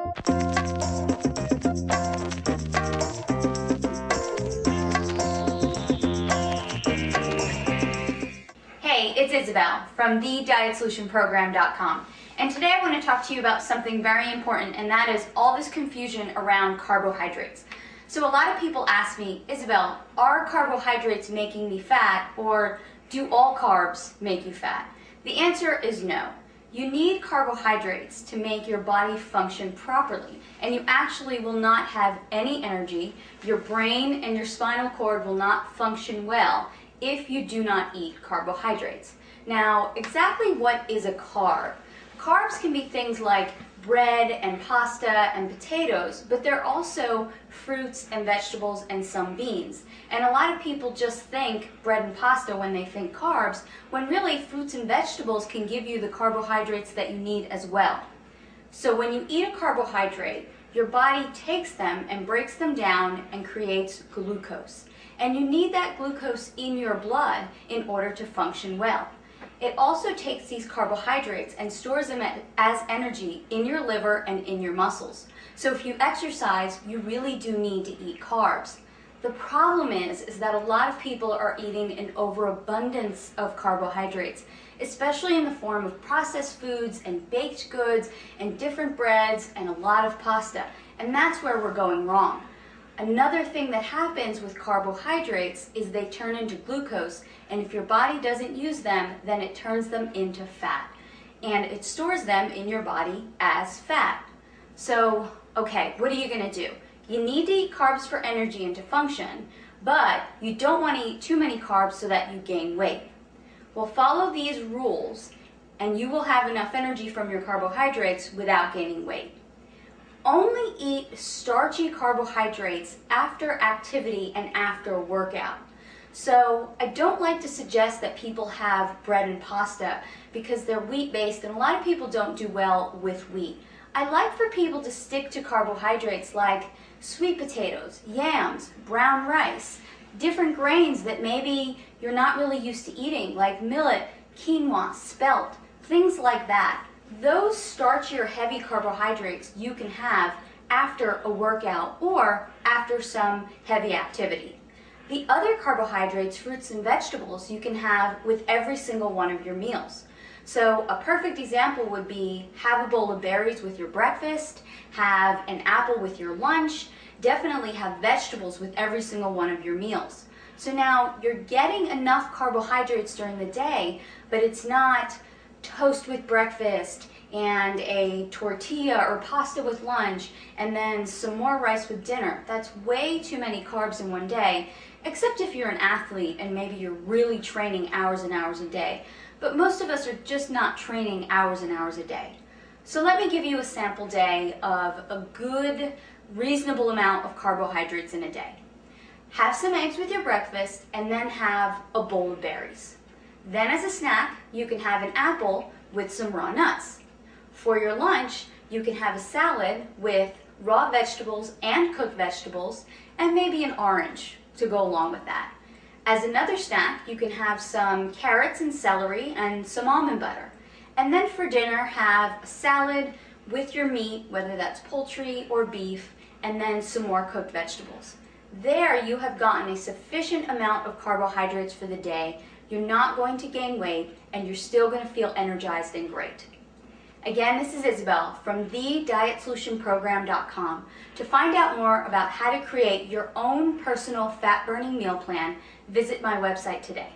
Hey, it's Isabel from thedietsolutionprogram.com, and today I want to talk to you about something very important, and that is all this confusion around carbohydrates. So a lot of people ask me, Isabel, are carbohydrates making me fat, or do all carbs make you fat? The answer is no. You need carbohydrates to make your body function properly, and you actually will not have any energy. Your brain and your spinal cord will not function well if you do not eat carbohydrates. Now, exactly what is a carb? Carbs can be things like bread and pasta and potatoes, but they're also fruits and vegetables and some beans. And a lot of people just think bread and pasta when they think carbs, when really fruits and vegetables can give you the carbohydrates that you need as well. So when you eat a carbohydrate, your body takes them and breaks them down and creates glucose. And you need that glucose in your blood in order to function well. It also takes these carbohydrates and stores them as energy in your liver and in your muscles. So if you exercise, you really do need to eat carbs. The problem is that a lot of people are eating an overabundance of carbohydrates, especially in the form of processed foods and baked goods and different breads and a lot of pasta. And that's where we're going wrong. Another thing that happens with carbohydrates is they turn into glucose, and if your body doesn't use them, then it turns them into fat. And it stores them in your body as fat. So, okay, what are you going to do? You need to eat carbs for energy and to function, but you don't want to eat too many carbs so that you gain weight. Well, follow these rules, and you will have enough energy from your carbohydrates without gaining weight. Only eat starchy carbohydrates after activity and after a workout. So I don't like to suggest that people have bread and pasta because they're wheat-based, and a lot of people don't do well with wheat. I like for people to stick to carbohydrates like sweet potatoes, yams, brown rice, different grains that maybe you're not really used to eating, like millet, quinoa, spelt, things like that. Those starchy or heavy carbohydrates you can have after a workout or after some heavy activity. The other carbohydrates, fruits and vegetables, you can have with every single one of your meals. So a perfect example would be have a bowl of berries with your breakfast, have an apple with your lunch, definitely have vegetables with every single one of your meals. So now you're getting enough carbohydrates during the day, but it's not toast with breakfast and a tortilla or pasta with lunch and then some more rice with dinner. That's way too many carbs in one day, except if you're an athlete and maybe you're really training hours and hours a day. But most of us are just not training hours and hours a day. So let me give you a sample day of a good, reasonable amount of carbohydrates in a day. Have some eggs with your breakfast and then have a bowl of berries. Then as a snack, you can have an apple with some raw nuts. For your lunch, you can have a salad with raw vegetables and cooked vegetables and maybe an orange to go along with that. As another snack, you can have some carrots and celery and some almond butter. And then for dinner, have a salad with your meat, whether that's poultry or beef, and then some more cooked vegetables. There you have gotten a sufficient amount of carbohydrates for the day. You're not going to gain weight, and you're still going to feel energized and great. Again, this is Isabel from thedietsolutionprogram.com. To find out more about how to create your own personal fat-burning meal plan, visit my website today.